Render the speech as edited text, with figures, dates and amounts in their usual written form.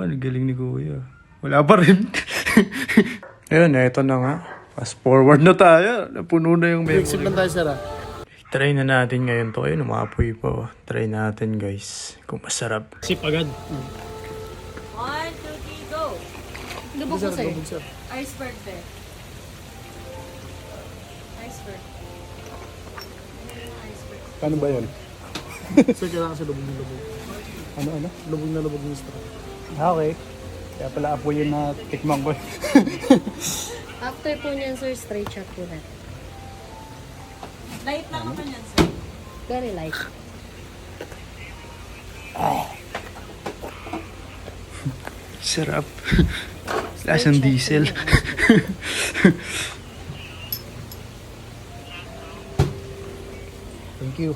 naman, galing ni Kuya. Wala pa rin. Ayun, eto na nga. Fast forward na tayo. Napuno na yung memory. Exit lang tayo, sir. Try na natin ngayon to. Ayun, umapoy pa. Oh. Try natin, guys. Kung masarap. Sip agad. 1, 2, 3, go! Lubog ko sa'yo. Sir. Iceberg be. Iceberg. Iceberg. Paano ba yun? Sir, kailangan sa lubog na lubog. Ano? Lubog na lubog ng straw. Okay. Kaya pala apoy yun na tikman ko. After po niyan, sir, straight shot po na. Light lang naman yan, sir. Very light. Sarap. Lasang diesel. Thank you.